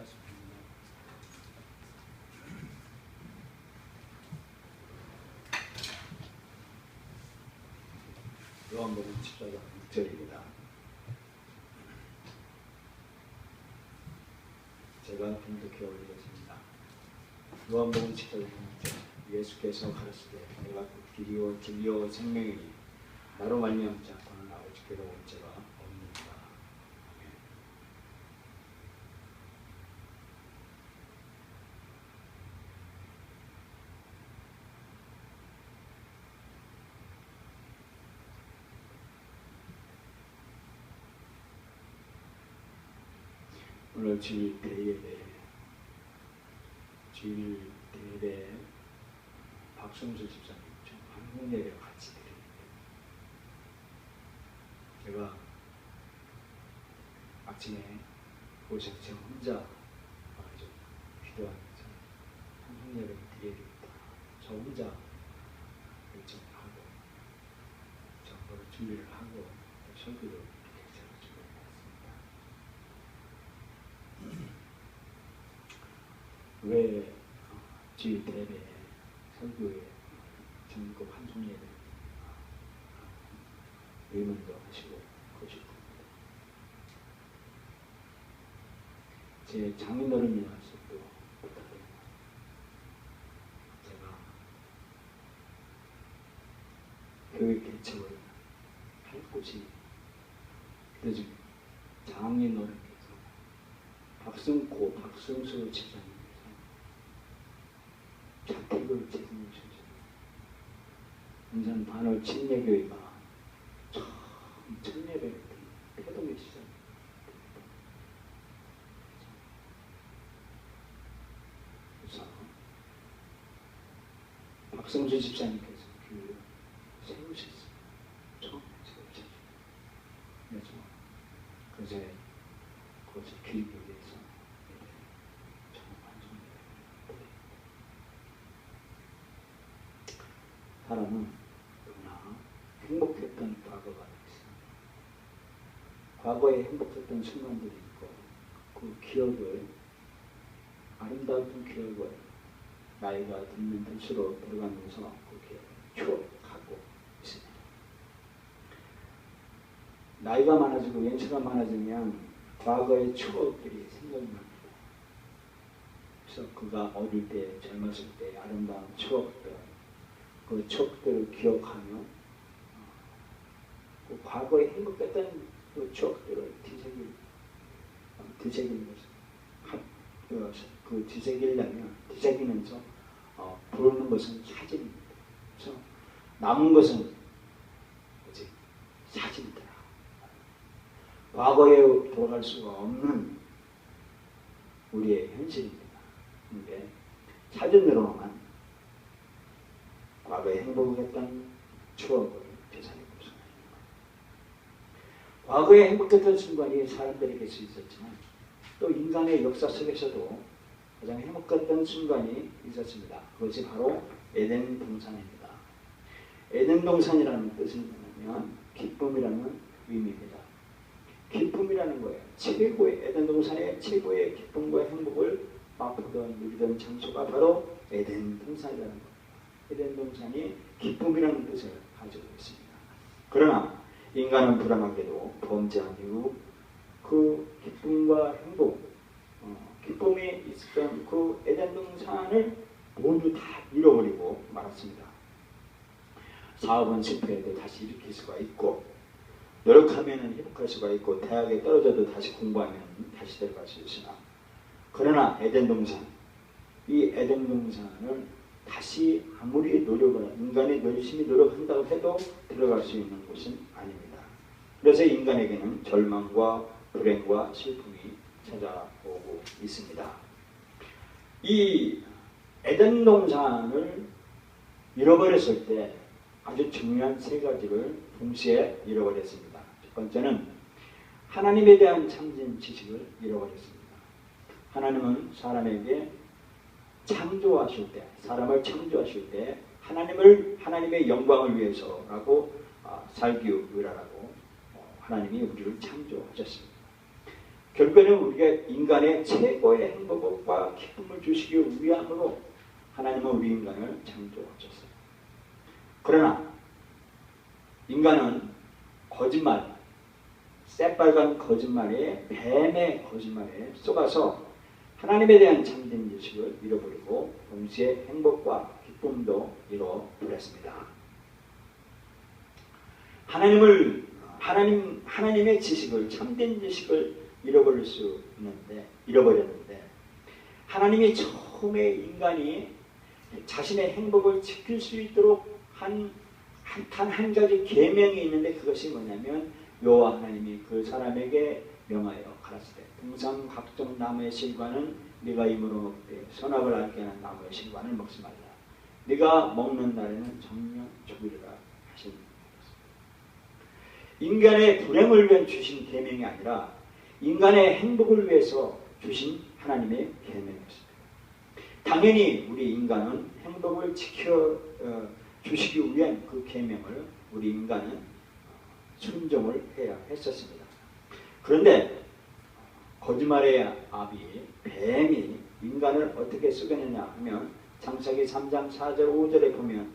말씀드립니다. 요한복음 14장 6절입니다. 제가 분석해 올리겠습니다. 요한복음 14장 6절. 예수께서 가르치되 내가 그 길이요 진리요 생명이니 나로 말미암지 않고는 아버지께로 올 자가 없느니라. 오늘 주일 대예배 박성수 집사님 좀 한국 예배 같이 드립니다. 제가 아침에 오셔서 제가 혼자 좀 기도하면서 한국 예배를 드려야겠다. 저 혼자 일정을 하고 정보를 준비를 하고 설교도 이렇게 제가 준비해봤습니다. 왜 주일 대회 설교에 전국 한송 예배 의문도 하시고 그러실 겁니다. 제 장인어른이 와서 또 제가 교회 개척을 할 곳이 그래서 장인어른께서 박승수 집사님 자택을 제공해 주셨어요. 인천 반월 침례교회가 처음 침례를 태동의 시작. 그래서 박성주 집사님께서 교회를 세우셨어요. 처음 세우셨어요. 그래서 그것을 기리기 위해서 사람은 너무나 행복했던 과거가 있습니다. 과거에 행복했던 순간들이 있고 그 기억을 아름다운 기억을 나이가 들면 들수록 들어가면서 그 기억을 추억하고 있습니다. 나이가 많아지고 연세가 많아지면 과거의 추억들이 생각이 납니다. 그래서 그가 어릴 때 젊었을 때 아름다운 추억들 그 추억들을 기억하며 그 과거에 행복했던 그 추억들을 뒤새기면서 부르는 것은 사진입니다. 그래서 남은 것은 오직 사진이더라. 과거에 돌아갈 수가 없는 우리의 현실입니다. 그런데 사진으로만 과거에 행복했던 추억을 되살리고 있습니다. 과거에 행복했던 순간이 사람들에게 있었지만 또 인간의 역사 속에서도 가장 행복했던 순간이 있었습니다. 그것이 바로 에덴 동산입니다. 에덴 동산이라는 뜻은 뭐냐면 기쁨이라는 의미입니다. 기쁨이라는 거예요. 최고의 에덴 동산의 최고의 기쁨과 행복을 맛보던 누리던 장소가 바로 에덴 동산이라는 거예요. 에덴 동산이 기쁨이라는 뜻을 가지고 있습니다. 그러나 인간은 불안하게도 범죄한 이후 그 기쁨과 행복, 기쁨이 있었던 그 에덴 동산을 모두 다 잃어버리고 말았습니다. 사업은 실패해도 다시 일으킬 수가 있고 노력하면 회복할 수가 있고 대학에 떨어져도 다시 공부하면 다시 들어갈 수 있으나 그러나 에덴 동산, 이 에덴 동산을 다시 아무리 인간이 열심히 노력한다고 해도 들어갈 수 있는 곳은 아닙니다. 그래서 인간에게는 절망과 불행과 슬픔이 찾아오고 있습니다. 이 에덴 동산을 잃어버렸을 때 아주 중요한 세 가지를 동시에 잃어버렸습니다. 첫 번째는 하나님에 대한 참진 지식을 잃어버렸습니다. 하나님은 사람에게 창조하실 때, 사람을 창조하실 때 하나님의 영광을 위해서라고 살기 위하라고 하나님이 우리를 창조하셨습니다. 결국에는 우리가 인간의 최고의 행복과 기쁨을 주시기 위함으로 하나님은 우리 인간을 창조하셨어요. 그러나 인간은 거짓말, 새빨간 거짓말에, 뱀의 거짓말에 속아서 하나님에 대한 참된 지식을 잃어버리고 동시에 행복과 기쁨도 잃어버렸습니다. 하나님의 지식을, 참된 지식을 잃어버렸는데 하나님이 처음에 인간이 자신의 행복을 지킬 수 있도록 한 가지 계명이 있는데, 그것이 뭐냐면 여호와 하나님이 그 사람에게 명하여 가라사대 동상 각종 나무의 실과는 네가 입으로 먹되 선악을 알게 하는 나무의 실과는 먹지 말라. 네가 먹는 날에는 정령 죽으리라 하신 인간의 불행을 위해 주신 계명이 아니라 인간의 행복을 위해서 주신 하나님의 계명이었습니다. 당연히 우리 인간은 행복을 지켜 주시기 위한 그 계명을 우리 인간은 순종을 해야 했었습니다. 그런데 거짓말의 아비 뱀이 인간을 어떻게 속였느냐 하면 창세기 3장 4절 5절에 보면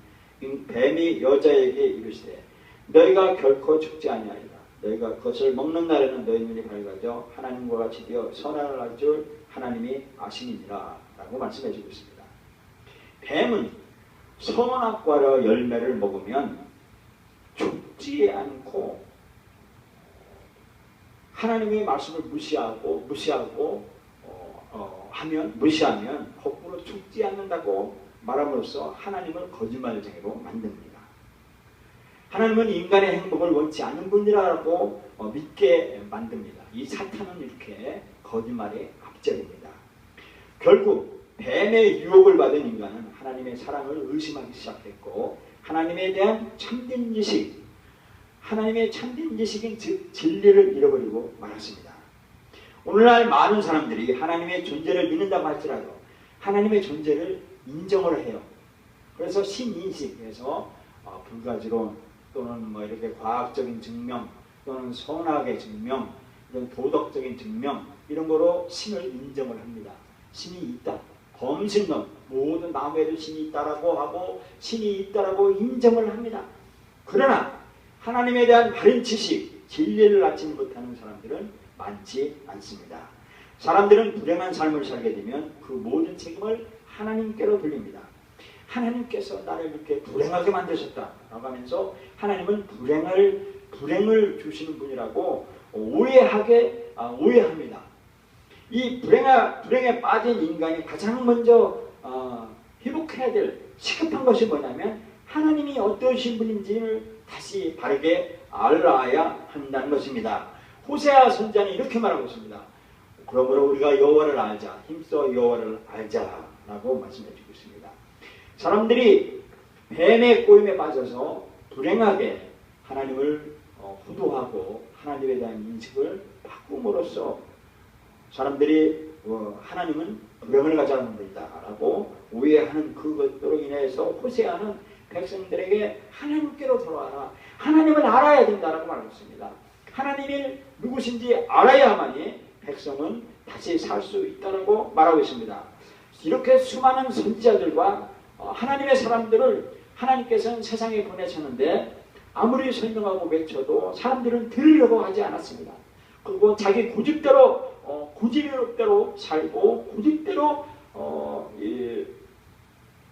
뱀이 여자에게 이르시되 너희가 결코 죽지 아니하리라. 너희가 그것을 먹는 날에는 너희 눈이 밝아져 하나님과 같이 되어 선악을 알 줄 하나님이 아시니라 라고 말씀해 주고 있습니다. 뱀은 선악과의 열매를 먹으면 죽지 않고 하나님의 말씀을 무시하면 거꾸로 죽지 않는다고 말함으로써 하나님을 거짓말쟁이로 만듭니다. 하나님은 인간의 행복을 원치 않는 분이라고 믿게 만듭니다. 이 사탄은 이렇게 거짓말의 악절입니다. 결국 뱀의 유혹을 받은 인간은 하나님의 사랑을 의심하기 시작했고 하나님에 대한 참된 지식, 하나님의 참된 지식인 즉 진리를 잃어버리고 말았습니다. 오늘날 많은 사람들이 하나님의 존재를 믿는다고 할지라도 하나님의 존재를 인정을 해요. 그래서 신인식에서 불가지론 또는 이렇게 과학적인 증명 또는 선악의 증명, 이런 도덕적인 증명 이런 거로 신을 인정을 합니다. 신이 있다. 범신론, 모든 나무에도 신이 있다라고 하고 신이 있다라고 인정을 합니다. 그러나 하나님에 대한 바른 지식, 진리를 갖지 못하는 사람들은 많지 않습니다. 사람들은 불행한 삶을 살게 되면 그 모든 책임을 하나님께로 돌립니다. 하나님께서 나를 이렇게 불행하게 만드셨다라고 하면서 하나님은 불행을 주시는 분이라고 오해합니다. 이 불행에 빠진 인간이 가장 먼저 회복해야 될 시급한 것이 뭐냐면 하나님이 어떠신 분인지를 다시 바르게 알아야 한다는 것입니다. 호세아 선지자는 이렇게 말하고 있습니다. 그러므로 우리가 여호와를 알자, 힘써 여호와를 알자라고 말씀해주고 있습니다. 사람들이 뱀의 꼬임에 빠져서 불행하게 하나님을 후도하고 하나님에 대한 인식을 바꿈으로써 사람들이 하나님은 불행을 가져가는 분이다라고 오해하는 그것으로 인해서 호세아는 백성들에게 하나님께로 돌아와라. 하나님을 알아야 된다라고 말하고 있습니다. 하나님이 누구신지 알아야만이 백성은 다시 살 수 있다라고 말하고 있습니다. 이렇게 수많은 선지자들과 하나님의 사람들을 하나님께서는 세상에 보내셨는데 아무리 설명하고 외쳐도 사람들은 들으려고 하지 않았습니다. 그리고 자기 고집대로 살고 고집대로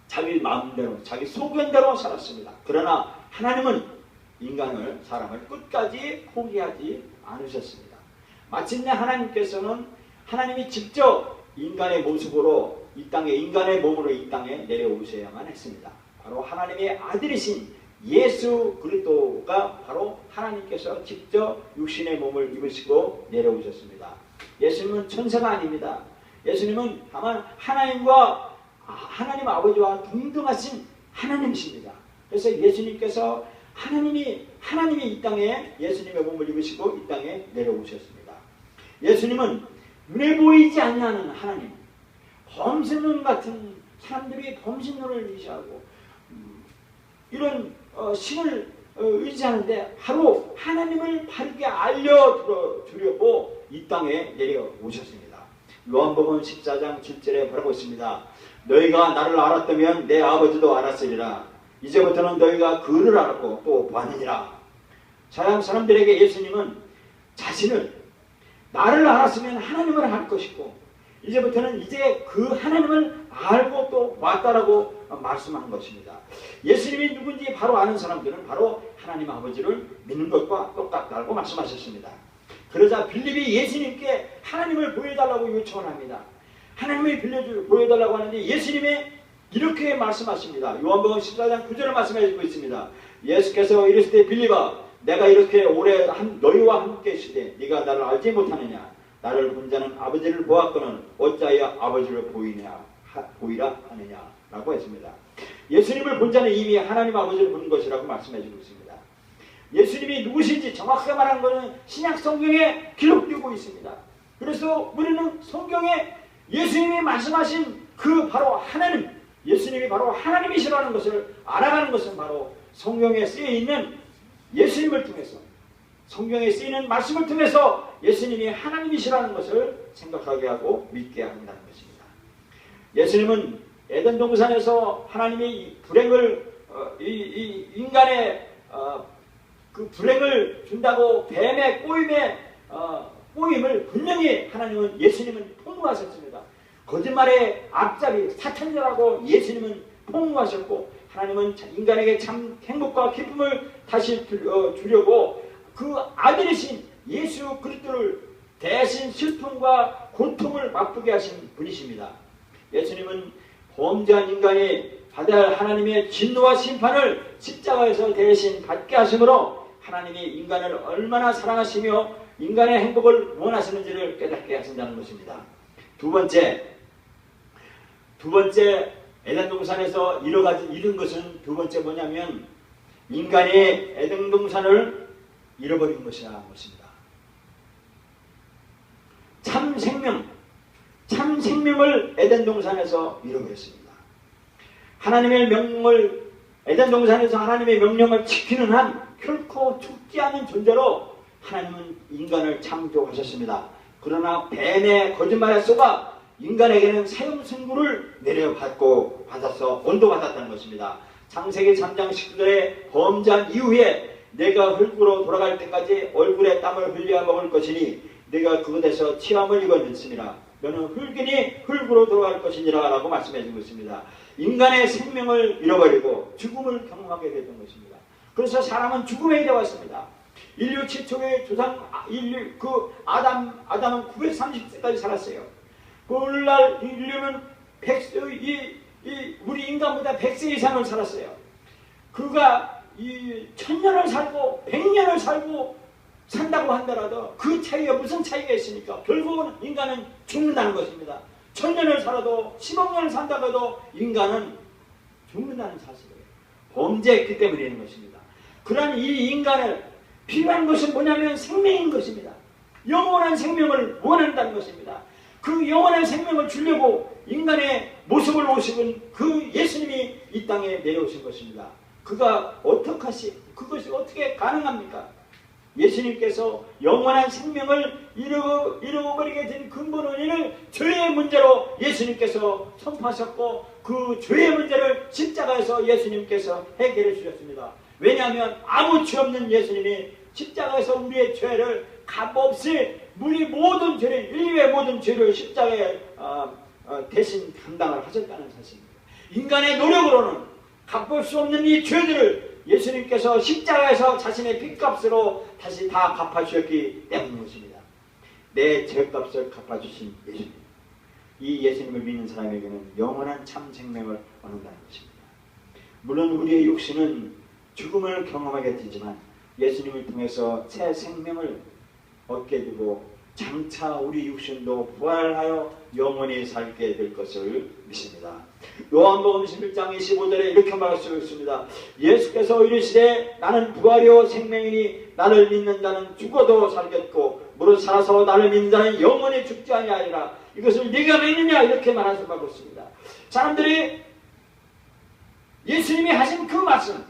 자기 마음대로 자기 소견대로 살았습니다. 그러나 하나님은 사람을 끝까지 포기하지 않으셨습니다. 마침내 하나님께서는 하나님이 직접 인간의 몸으로 이 땅에 내려오셔야만 했습니다. 바로 하나님의 아들이신 예수 그리스도가 바로 하나님께서 직접 육신의 몸을 입으시고 내려오셨습니다. 예수님은 천사가 아닙니다. 예수님은 다만 하나님 아버지와 동등하신 하나님이십니다. 그래서 예수님께서 하나님이 이 땅에 예수님의 몸을 입으시고 이 땅에 내려오셨습니다. 예수님은 눈에 보이지 않는 하나님, 범신론 같은 사람들이 범신론을 의지하고 이런 신을 의지하는데 바로 하나님을 바르게 알려주려고 이 땅에 내려오셨습니다. 요한복음 14장 7절에 뭐라고 있습니다. 너희가 나를 알았다면 내 아버지도 알았으리라. 이제부터는 너희가 그를 알았고 또 보았느니라. 서양 사람들에게 예수님은 자신을 나를 알았으면 하나님을 알 것이고 이제부터는 이제 그 하나님을 알고 또 봤다라고 말씀하는 것입니다. 예수님이 누군지 바로 아는 사람들은 바로 하나님 아버지를 믿는 것과 똑같다고 말씀하셨습니다. 그러자 빌립이 예수님께 하나님을 보여달라고 요청을 합니다. 하나님을 보여달라고 하는데 예수님이 이렇게 말씀하십니다. 요한복음 14장 9절을 말씀해주고 있습니다. 예수께서 이르시되 빌립아 내가 이렇게 오래 너희와 함께 있으되 네가 나를 알지 못하느냐. 나를 본 자는 아버지를 보았거늘 어찌하여 아버지를 보이라 하느냐 라고 했습니다. 예수님을 본 자는 이미 하나님 아버지를 본 것이라고 말씀해주고 있습니다. 예수님이 누구신지 정확하게 말하는 것은 신약 성경에 기록되고 있습니다. 그래서 우리는 성경에 예수님이 말씀하신 그 바로 하나님, 예수님이 바로 하나님이시라는 것을 알아가는 것은 바로 성경에 쓰여있는 예수님을 통해서, 성경에 쓰이는 말씀을 통해서 예수님이 하나님이시라는 것을 생각하게 하고 믿게 한다는 것입니다. 예수님은 에덴 동산에서 하나님이 불행을 인간의 그 불행을 준다고 뱀의 꼬임을 분명히 하나님은 예수님은 폭로하셨습니다. 거짓말의 앞잡이 사탄이라고 예수님은 폭로하셨고 하나님은 인간에게 참 행복과 기쁨을 다시 주려고 그 아들이신 예수 그리스도를 대신 슬픔과 고통을 맛보게 하신 분이십니다. 예수님은 범죄한 인간이 받아야 할 하나님의 진노와 심판을 십자가에서 대신 받게 하심으로 하나님이 인간을 얼마나 사랑하시며 인간의 행복을 원하시는지를 깨닫게 하신다는 것입니다. 두 번째 에덴 동산에서 잃은 것은 두 번째 뭐냐면 인간이 에덴 동산을 잃어버린 것이라는 것입니다. 참 생명을 에덴 동산에서 잃어버렸습니다. 하나님의 명령을 에덴 동산에서 하나님의 명령을 지키는 한 결코 죽지 않는 존재로 하나님은 인간을 창조하셨습니다. 그러나 뱀의 거짓말에 속아 인간에게는 사형선고를 받아서 온도받았다는 것입니다. 창세기 3장 19절에 범죄한 이후에 내가 흙으로 돌아갈 때까지 얼굴에 땀을 흘려 먹을 것이니 내가 그곳에서 치함을 입었느니라. 너는 흙이니 흙으로 돌아갈 것이니라 라고 말씀해 주고 있습니다. 인간의 생명을 잃어버리고 죽음을 경험하게 됐던 것입니다. 그래서 사람은 죽음에 이르렀습니다. 인류 최초의 조상 아담은 930세까지 살았어요. 오늘날 인류는 우리 인간보다 100세 이상을 살았어요. 그가 1000년을 살고 100년을 살고 산다고 한다라도 그 차이가 무슨 차이가 있습니까? 결국은 인간은 죽는다는 것입니다. 1000년을 살아도 10억 년을 산다고도 인간은 죽는다는 사실이에요. 범죄했기 때문에 있는 것입니다. 그러한 이 인간을 필요한 것은 뭐냐면 생명인 것입니다. 영원한 생명을 원한다는 것입니다. 그 영원한 생명을 주려고 인간의 모습을 오시는 그 예수님이 이 땅에 내려오신 것입니다. 그것이 어떻게 가능합니까? 예수님께서 영원한 생명을 잃어버리게 된 근본 원인을 죄의 문제로 예수님께서 선포하셨고 그 죄의 문제를 십자가에서 예수님께서 해결해 주셨습니다. 왜냐하면 아무 죄 없는 예수님이 십자가에서 우리의 죄를 값없이 우리 모든 죄를 인류의 모든 죄를 십자가에 대신 감당을 하셨다는 사실입니다. 인간의 노력으로는 갚을 수 없는 이 죄들을 예수님께서 십자가에서 자신의 핏값으로 다시 다 갚아주셨기 때문인 것입니다. 내 죄값을 갚아주신 예수님, 이 예수님을 믿는 사람에게는 영원한 참 생명을 얻는다는 것입니다. 물론 우리의 육신은 죽음을 경험하게 되지만 예수님을 통해서 새 생명을 얻게 되고 장차 우리 육신도 부활하여 영원히 살게 될 것을 믿습니다. 요한복음 11장 25절에 이렇게 말씀하고 있습니다. 예수께서 이르시되 나는 부활이요 생명이니 나를 믿는 자는 죽어도 살겠고 무릇 살아서 나를 믿는 자는 영원히 죽지 아니하리라. 이것을 네가 믿느냐 이렇게 말하고 있습니다. 사람들이 예수님이 하신 그 말씀,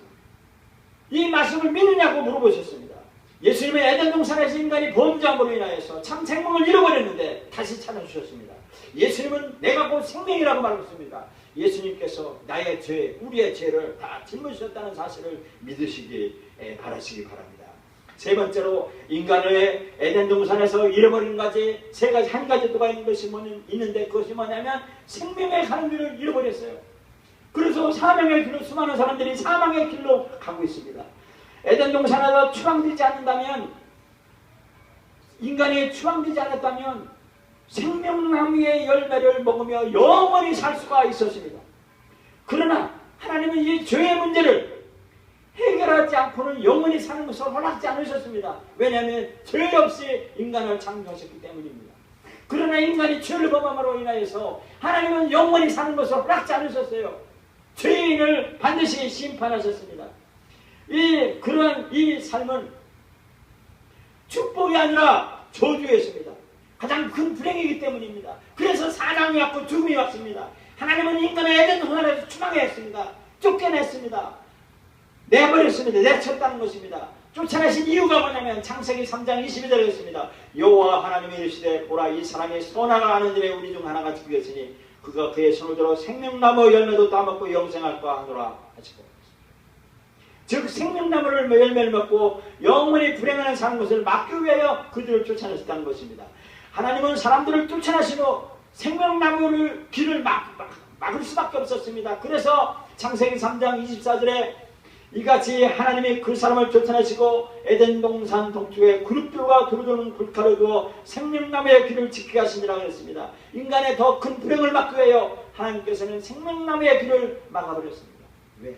이 말씀을 믿느냐고 물어보셨습니다. 예수님은 에덴 동산에서 인간이 범죄함으로 인하여서 참 생명을 잃어버렸는데 다시 찾아주셨습니다. 예수님은 내가 곧 생명이라고 말했습니다. 예수님께서 나의 죄, 우리의 죄를 다 짊어지셨다는 사실을 믿으시기 바라시기 바랍니다. 세 번째로 인간을 에덴 동산에서 잃어버린 가지 세 가지 한 가지 또가 있는 것이 있는데 그것이 뭐냐면 생명의 가는 길을 잃어버렸어요. 그래서 사명의 길로 수많은 사람들이 사망의 길로 가고 있습니다. 에덴 동산에서 추방되지 않는다면 인간이 추방되지 않았다면 생명나무의 열매를 먹으며 영원히 살 수가 있었습니다. 그러나 하나님은 이 죄의 문제를 해결하지 않고는 영원히 사는 것을 허락지 않으셨습니다. 왜냐하면 죄 없이 인간을 창조하셨기 때문입니다. 그러나 인간이 죄를 범함으로 인하여서 하나님은 영원히 사는 것을 허락지 않으셨어요. 죄인을 반드시 심판하셨습니다. 그러한 이 삶은 축복이 아니라 저주였습니다. 가장 큰 불행이기 때문입니다. 그래서 사망이 왔고 죽음이 왔습니다. 하나님은 인간을 에덴 동산에서 추방했습니다. 쫓겨냈습니다. 내버렸습니다. 내쳤다는 것입니다. 쫓아내신 이유가 뭐냐면 창세기 3장 22절에 있습니다. 여호와 하나님이 이르시되 보라 이 사람이 선악을 아는 일에 우리 중 하나가 죽였으니 그가 그의 손을 들어 생명나무 열매도 따먹고 영생할까 하노라 하시고, 즉 생명나무를 열매를 먹고 영원히 불행하는 사는 것을 막기 위하여 그들을 쫓아내셨다는 것입니다. 하나님은 사람들을 쫓아내시고 생명나무를 길을 막을 수밖에 없었습니다. 그래서 창세기 3장 24절에 이같이 하나님이 그 사람을 쫓아내시고 에덴 동산 동쪽에 그룹들과 두루도는 불칼을 두어 생명나무의 길을 지키게 하시니라 그랬습니다. 인간의 더 큰 불행을 막기 위하여 하나님께서는 생명나무의 길을 막아버렸습니다. 왜?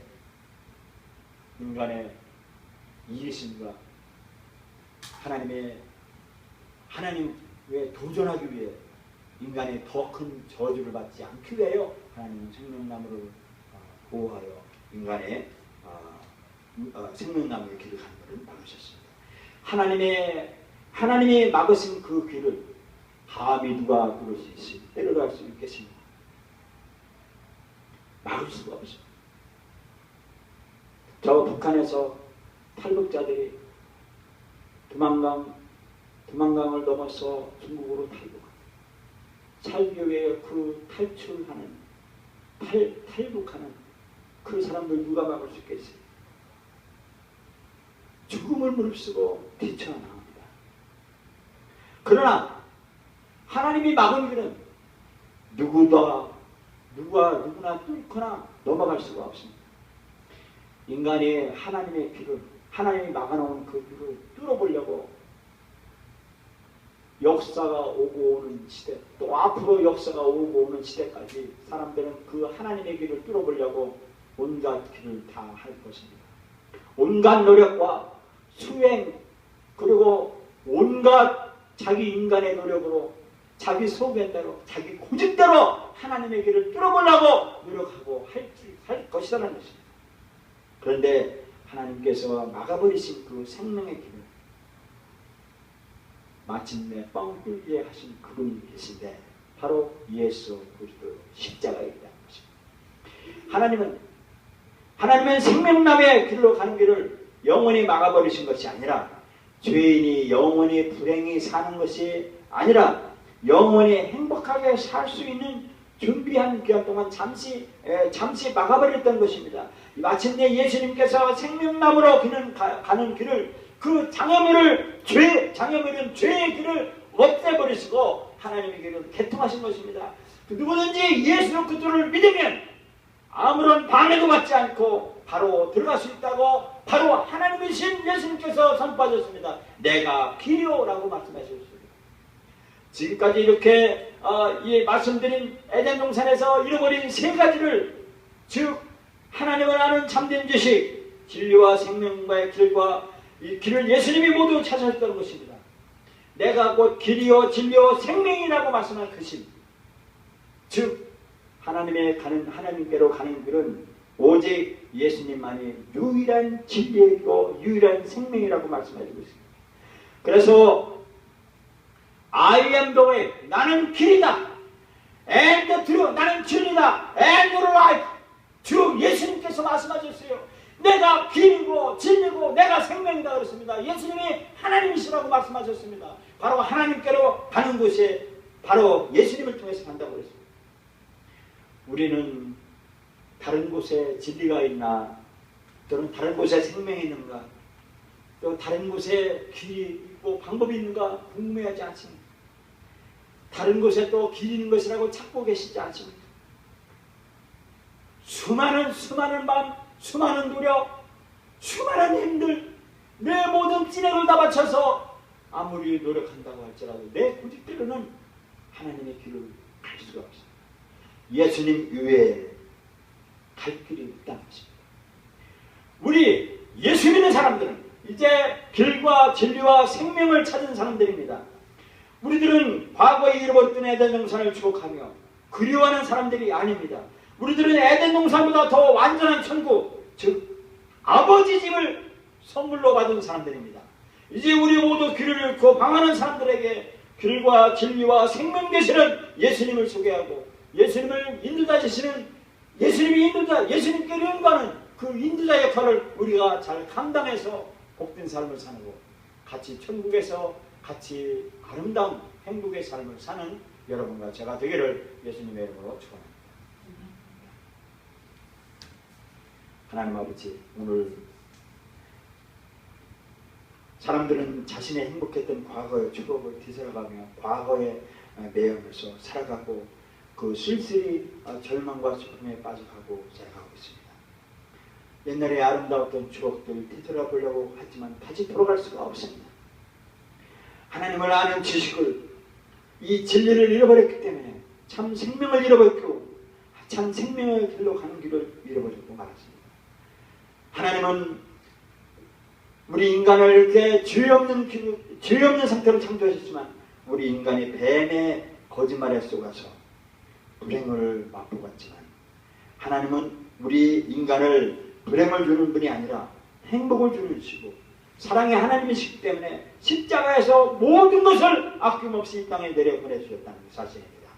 인간의 이기심과 하나님에 도전하기 위해 인간이 더 큰 저주를 받지 않기 위하여 하나님은 생명나무를 보호하여 인간의 생명나무의 길을 가는 것을 막으셨습니다. 하나님이 막으신 그 길을 감히 누가 뚫을 수 있으며 때려갈 수 있겠습니까? 막을 수가 없습니다. 저 북한에서 탈북자들이 두만강을 넘어서 중국으로 살기 위해 그 탈북하는 그 사람들 누가 막을 수 있겠어요? 죽음을 무릅쓰고 뛰쳐나갑니다. 그러나 하나님이 막은 길은 누구나 뚫거나 넘어갈 수가 없습니다. 인간이 하나님이 막아놓은 그 길을 뚫어보려고 역사가 오고 오는 시대, 또 앞으로 역사가 오고 오는 시대까지 사람들은 그 하나님의 길을 뚫어보려고 온갖 길을 다 할 것입니다. 온갖 노력과 수행, 그리고 온갖 자기 인간의 노력으로 자기 소견대로 자기 고집대로 하나님의 길을 뚫어보려고 노력하고 할 것이라는 것입니다. 그런데 하나님께서 막아버리신 그 생명의 길을 마침내 뻥 뚫게 하신 그분이 계신데 바로 예수 그리스도 십자가이라는 것입니다. 하나님은 생명나무의 길로 가는 길을 영원히 막아버리신 것이 아니라 죄인이 영원히 불행히 사는 것이 아니라 영원히 행복하게 살 수 있는 준비한 기간 동안 잠시 막아버렸던 것입니다. 마침내 예수님께서 생명나무로 가는 길을 그 장애물은 죄의 길을 없애버리시고 하나님의 길을 개통하신 것입니다. 누구든지 예수 그리스도를 믿으면 아무런 방해도 받지 않고 바로 들어갈 수 있다고 바로 하나님이신 예수님께서 선포하셨습니다. 내가 길이요라고 말씀하셨습니다. 지금까지 이렇게 말씀드린 에덴 동산에서 잃어버린 세 가지를, 즉 하나님을 아는 참된 지식, 진리와 생명과의 길과 이 길을 예수님이 모두 찾으셨다는 것입니다. 내가 곧 길이요 진리요 생명이라고 말씀한 것입, 즉 하나님께로 가는 길은 오직 예수님만이 유일한 진리이고 유일한 생명이라고 말씀해주고 있습니다. 그래서 I am the way, 나는 길이다. And the truth, 나는 진리다. And the life, 주 예수님께서 말씀하셨어요. 내가 길이고 진리고 내가 생명이다 그랬습니다. 예수님이 하나님이시라고 말씀하셨습니다. 바로 하나님께로 가는 곳에 바로 예수님을 통해서 간다고 그랬습니다. 우리는 다른 곳에 진리가 있나, 또는 다른 곳에 생명이 있는가, 또 다른 곳에 길이 있고 방법이 있는가 궁금해하지 않습니다. 다른 곳에 또 길이 있는 것이라고 찾고 계시지 않습니다. 수많은 마음, 수많은 노력, 수많은 힘들, 내 모든 찌력을 다 바쳐서 아무리 노력한다고 할지라도 내 고집대로는 하나님의 길을 갈 수가 없습니다. 예수님 이외에 갈 길이 없다는 것입니다. 우리 예수 믿는 사람들은 이제 길과 진리와 생명을 찾은 사람들입니다. 우리들은 과거에 잃어버렸던 에덴 동산을 추억하며 그리워하는 사람들이 아닙니다. 우리들은 에덴 동산보다 더 완전한 천국, 즉 아버지 집을 선물로 받은 사람들입니다. 이제 우리 모두 길을 잃고 방황하는 사람들에게 길과 진리와 생명 되시는 예수님을 소개하고 예수님을 인도자 되시는 예수님이 인도자, 예수님께 연구하는 그 인도자 역할을 우리가 잘 감당해서 복된 삶을 사는 것, 같이 천국에서 같이 아름다운 행복의 삶을 사는 여러분과 제가 되기를 예수님의 이름으로 축원합니다. 하나님 아버지, 오늘 사람들은 자신의 행복했던 과거의 추억을 뒤돌아가며 과거에 매여서 살아가고 그 쓸쓸히 절망과 슬픔에 빠져가고 살아가고 있습니다. 옛날에 아름다웠던 추억들을 되돌아보려고 하지만 다시 돌아갈 수가 없습니다. 하나님을 아는 지식을, 이 진리를 잃어버렸기 때문에 참 생명을 잃어버렸고 참 생명의 길로 가는 길을 잃어버리고 말았습니다. 하나님은 우리 인간을 이렇게 죄 없는 상태로 창조하셨지만 우리 인간이 뱀의 거짓말에 속아서 불행을 맛보았지만 하나님은 우리 인간을 불행을 주는 분이 아니라 행복을 주는 시고 사랑의 하나님이시기 때문에 십자가에서 모든 것을 아낌없이 이 땅에 내려보내주셨다는 사실입니다.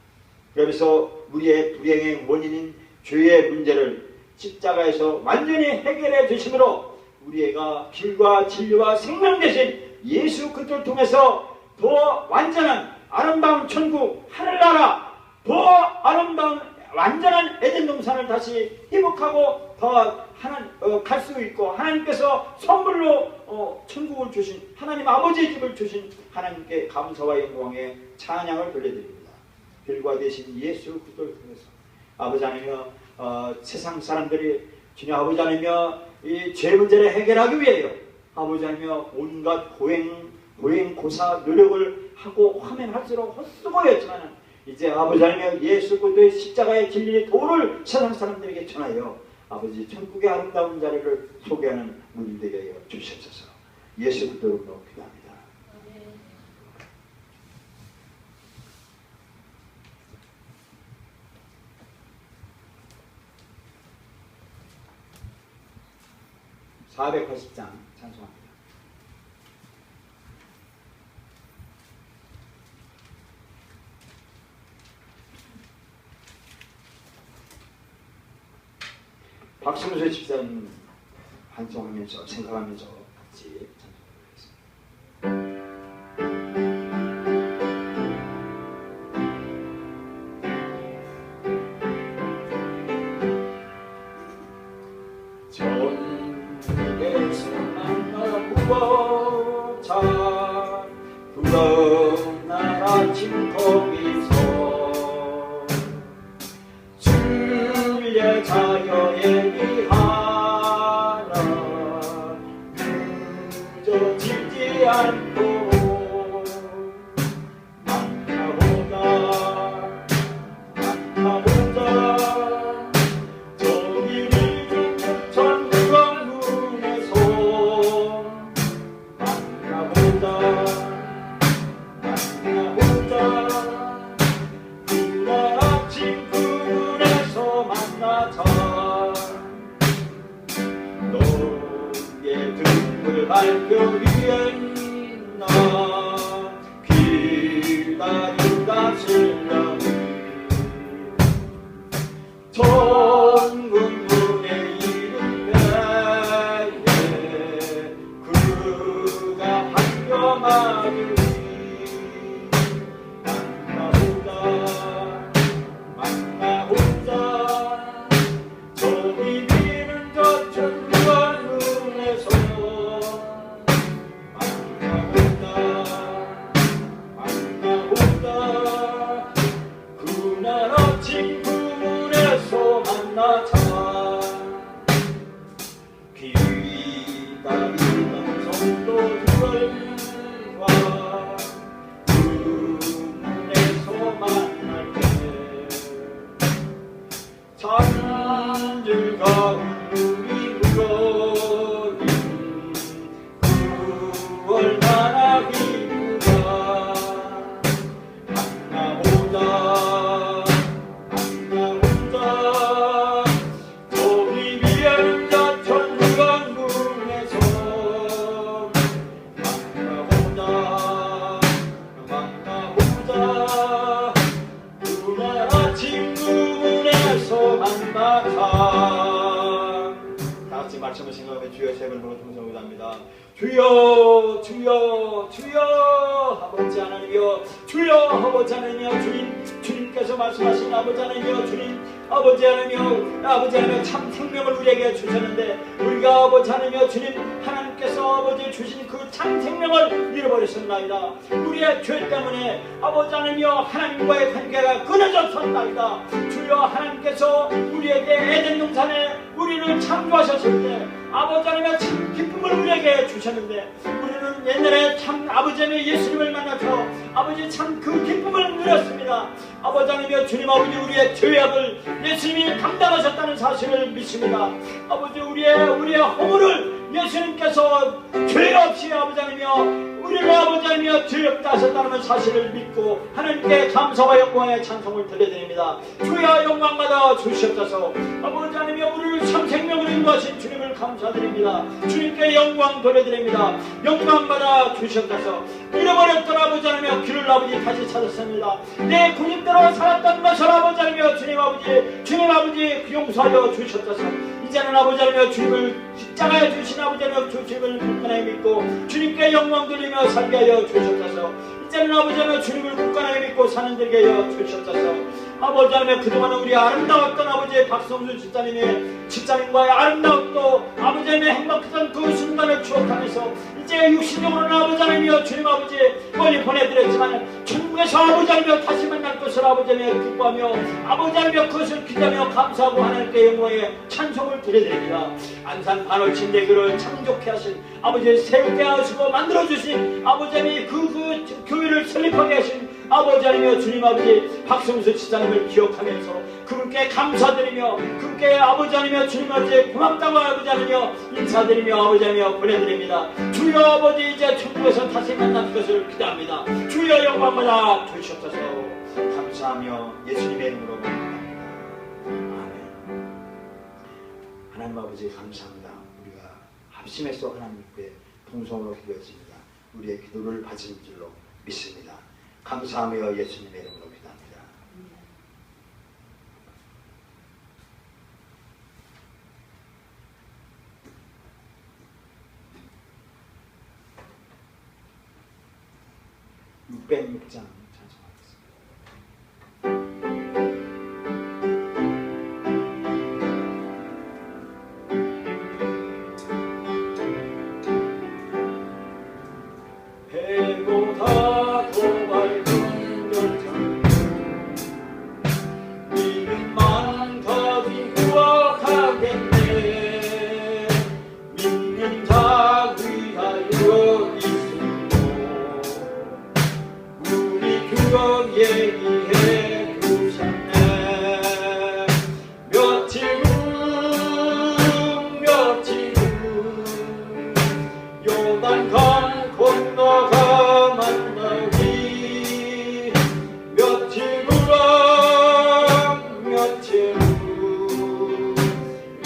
그래서 우리의 불행의 원인인 죄의 문제를 십자가에서 완전히 해결해 주심으로 우리가 길과 진리와 생명 되신 예수 그리스도를 통해서 더 완전한 아름다운 천국 하늘나라, 더 아름다운 완전한 에덴 동산을 다시 회복하고 더 갈 수 있고 하나님께서 선물로 천국을 주신 하나님 아버지의 집을 주신 하나님께 감사와 영광의 찬양을 돌려드립니다. 길과 대신 예수 그리스도를 통해서 아버지 하나님여 세상 사람들이 주님 아버지 하나님여 이 죄 문제를 해결하기 위하여 아버지 하나님여 온갖 고행고사 노력을 하고 하면 할수록 헛수고였지만 이제 아버지 하나님여 예수 그리스도의 십자가의 진리의 도를 세상 사람들에게 전하여 아버지 천국의 아름다운 자리를 소개하는 우리 되게 하여 주시옵소서. 예수 그리스도로 기도합니다. 네. 480장 찬송합니다. 박승수 집사님 반성하면서 생각하면서 같이 찬송하겠습니다. 전국에서 만나보아 자 두려운 나라 진통이서 주의 자녀의 위하라 늦어지지 않고 만나보자 저기를 줍는 천국문에서 만나보자 한번 주여 세 번으로 통성합니다. 주여 주여 주여 아버지 하나님이여 주여 아버지 하나님이여 주님께서 말씀하신 아버지 하나님이여 주님 아버지 하나님이여 참 생명을 우리에게 주셨는데 우리가 아버지 하나님이여 주님 하나님께서 아버지 주신 그 참 생명을 잃어버렸습니다. 우리의 죄 때문에 아버지 하나님이여 하나님과의 관계가 끊어졌습니다. 주여 하나님께서 우리에게 에덴 동산에 우리를 창조하셨을 때 아버지 하나님의 참 기쁨을 우리에게 주셨는데 우리는 옛날에 참 아버지 하나님의 예수님을 만나서 아버지 참 그 기쁨을 누렸습니다. 아버지 하나님의 주님 아버지 우리의 죄악을 예수님이 감당하셨다는 사실을 믿습니다. 아버지 우리의 허물을 예수님께서 죄 없이 아버지 하나님이여 우리를 아버지 하나님이여 죄 없다 하셨다는 사실을 믿고 하나님께 감사와 영광의 찬송을 드려드립니다. 주여 영광 받아 주시옵소서. 아버지 하나님이여 우리를 참 생명으로 인도하신 주님을 감사드립니다. 주님께 영광 돌려드립니다. 영광 받아 주시옵소서. 잃어버렸던 아버지 하나님이여 길을 아버지 다시 찾았습니다. 내 군인대로 살았던 것을 아버지 하나님이여 주님 아버지 용서하여 주시옵소서. 이제는 아버지 하나님이여 주님을 십자가에 주신 아버지 하나님이여 주님을 굳건하게 믿고 주님께 영광 돌리며 살게 하여 주시옵소서. 이제는 아버지 하나님이여 주님을 굳건하게 믿고 사는 되게 하여 주시옵소서. 아버지 하나님 그동안 우리 아름다웠던 아버지 박성준 집사님과의 아름다웠고 아버지 하나님의 행복했던 그 순간을 추억하면서 이제 육신적으로는 아버지 하나님이여 주님 아버지 멀리 보내드렸지만 천국에서 아버지 하나님이여 다시 만날 것을 아버지 하나님이여 기뻐하며 아버지 하나님이여 그것을 기대하며 감사하고 하나님께 영광의 찬송을 드려드립니다. 안산 반월침 대교를 창조케 하신 아버지 세우게 하시고 만들어주신 아버지 하나님 그 교회를 설립하게 하신 아버지 하나님이여 주님 아버지 박성수 지사님을 기억하면서 그분께 감사드리며 그분께 아버지 하나님이여 주님 아버지 고맙다고 아버지 하나님이여 인사드리며 아버지 하나님이여 보내드립니다. 주여 아버지 이제 천국에서 다시 만날 것을 기대합니다. 주여 영광받아 주시옵소서. 감사하며 예수님의 이름으로 기도합니다. 아멘. 하나님 아버지 감사합니다. 우리가 합심해서 하나님께 동성으로 기도했습니다. 우리의 기도를 받은 줄로 믿습니다. 감사하며 예수님의 이름으로 기도합니다. (606장) 찬송하겠습니다. 해보다 더 밝은 열정 믿음만 더디 구억하겠네. 믿는 자 위하여 있으므로 우리 그런 얘기해 주셨네. 며칠 후 요단강 건너가 만나기. 며칠 후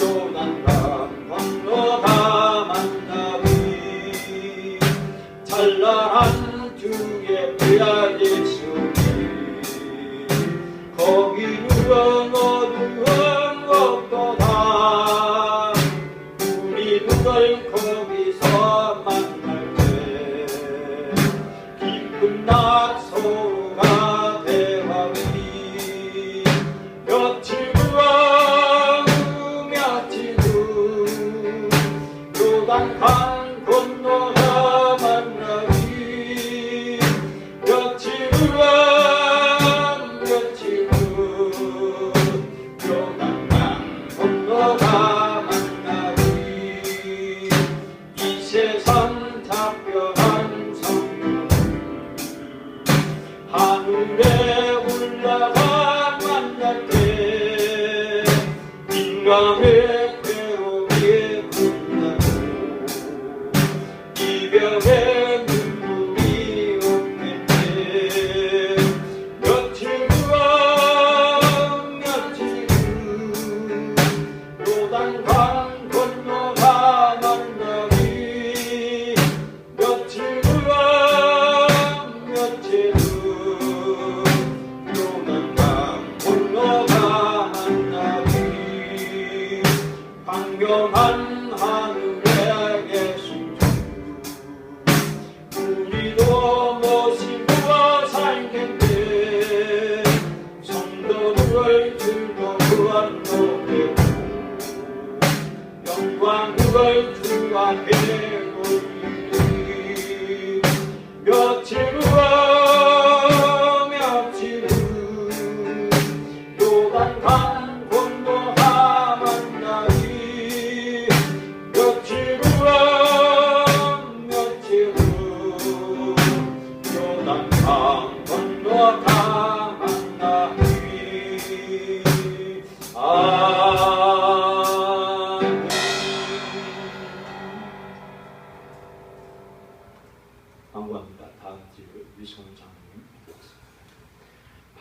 요단강 건너가 만나기. 찬란한 주의 뼈야 예수님 거기는 어두운 없도다. 우리 누굴 거기서 만날 때 기쁜 낮 서로가 대화하리. 며칠 후 요단강 건너가 만나기. 며칠 후 요단강 건너가 만나기. 이 세상 답변한 성령 하늘에 올라가 만날 때 인간의 괴로움이 끝나고 이별의 눈물이 없겠네. 며칠 후 요단강 건너가 만나기. 며칠 후 요단강 건너가 만나기.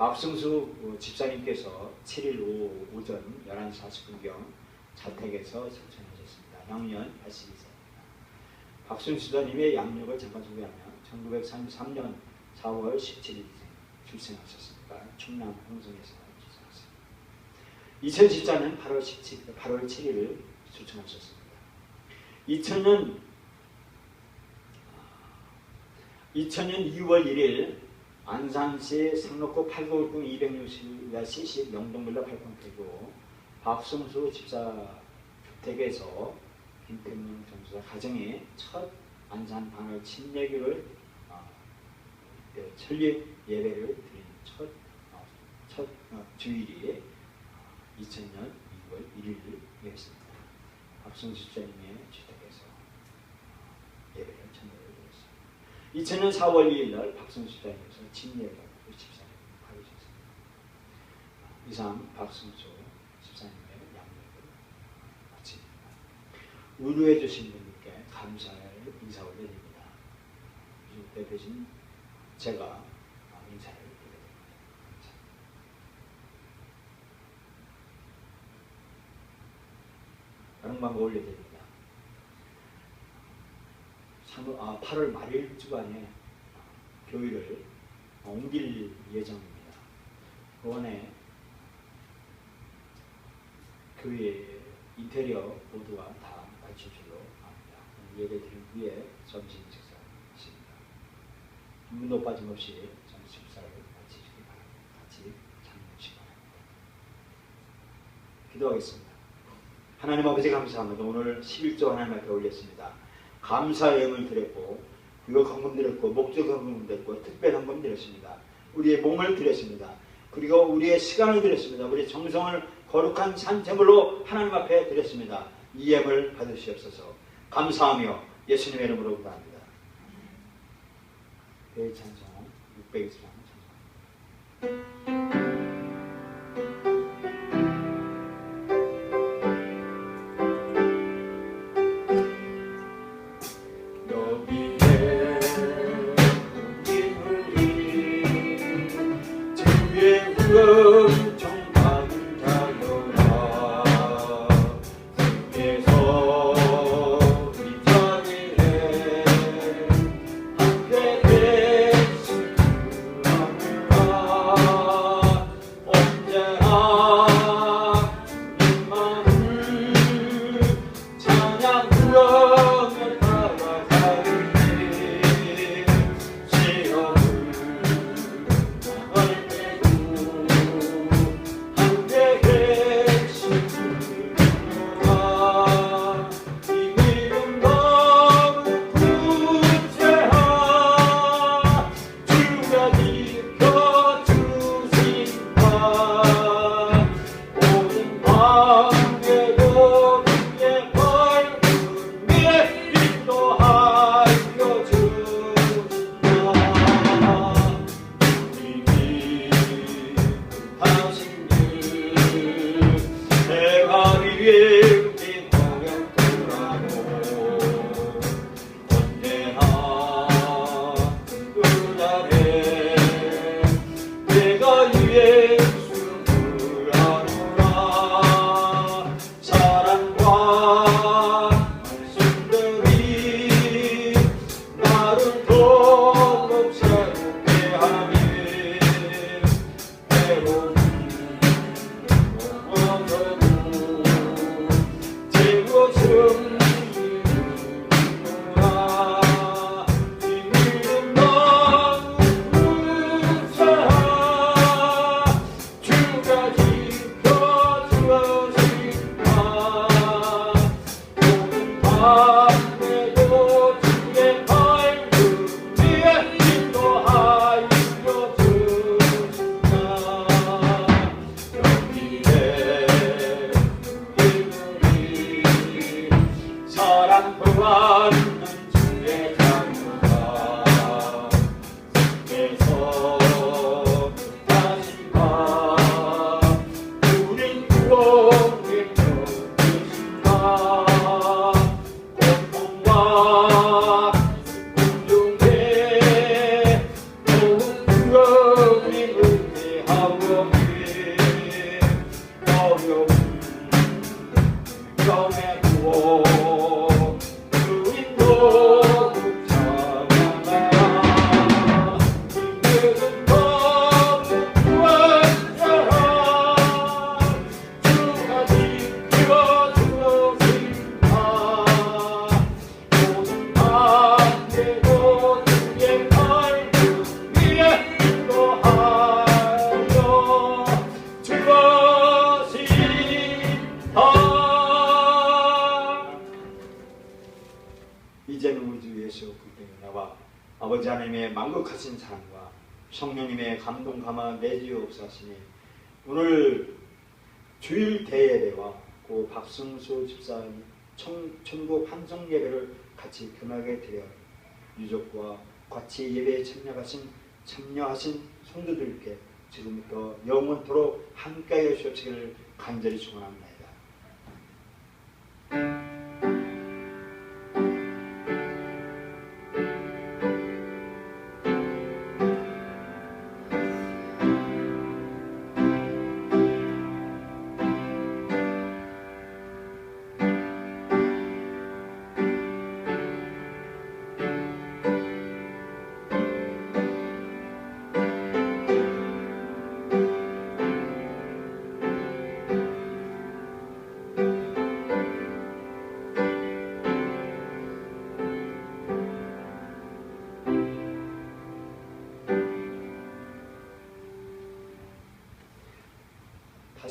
박승수 집사님께서 7일 오전 11시 40분경 자택에서 설천하셨습니다. 양년 82세입니다. 박승수 집사님의 양력을 잠깐 소개하면 1933년 4월 17일 출생하셨습니다. 충남 홍성에서 출생하셨습니다. 2014년 8월 7일 출생하셨습니다. 2000년 2월 1일 안산시 상록구 890 260-cc 명동빌라 8평택구 박승수 집사 주택에서 김태명 전수사 가정의 첫 안산 방을 침례교를 설립 예배를 드린 첫 주일이 2000년 2월 1일이었습니다. 박승수 집사님의 주택에서 예배를 참여를 드렸습니다. 2000년 4월 2일 날 박승수 집사님께서 침례를 집사님 하셨습니다. 이상 박승수 집사님의 양력을 마칩니다. 의뢰해 주신 분들께 감사의 인사 올려드립니다. 대표진 제가 인사를 드립니다. 다른 방법 올려드립니다. 8월 말일 주간에 교회를 옮길 예정입니다. 그원에 교회 인테리어 모두가 다 갖출 줄로 압니다. 예배 드린 후에 점심 식사 하십니다. 한 분도 빠짐없이 점심 식사를 마치시기 바랍니다. 같이 참여하시기 바랍니다. 기도하겠습니다. 하나님 아버지 감사합니다. 오늘 11조 하나님 앞에 올렸습니다. 감사의 영을 드렸고 그리고 헌금 드렸고 목적 헌금 드렸고 특별 헌금 드렸습니다. 우리의 몸을 드렸습니다. 그리고 우리의 시간을 드렸습니다. 우리의 정성을 거룩한 산제물로 하나님 앞에 드렸습니다. 이 예물 받으시옵소서. 감사하며 예수님의 이름으로 기도합니다. 대찬송 623 찬송. 하나님의 만극하신 사랑과 성령님의 감동 감화 내주옵사시니 오늘 주일 대예배와 그 박승수 집사의 천국 환송 예배를 같이 금하게 드려 유족과 같이 예배에 참여하신 성도들께 지금부터 영원토록 함께하여 주시기를 간절히 축원합니다.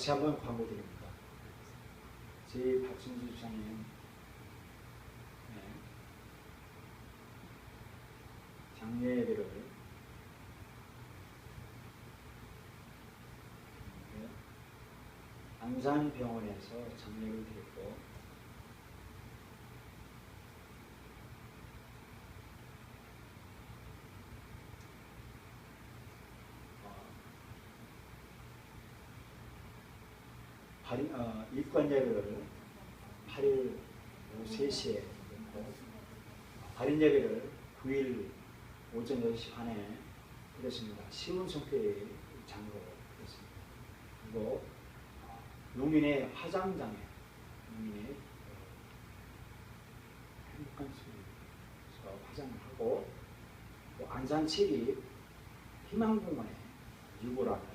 다시 한번 광고드립니다. 저희 박순수 집사님 장례 예배를 안산병원에서 장례를 드렸고 입관 예배를 8일 오후 3시에 했고 발인 예배를 9일 오전 10시 반에 드렸습니다. 시문성교회 장으로 드렸습니다. 그리고 농민의 화장장에 농민의 행복한 수에서 화장을 하고 또 안산 7일 희망공원에 유골함을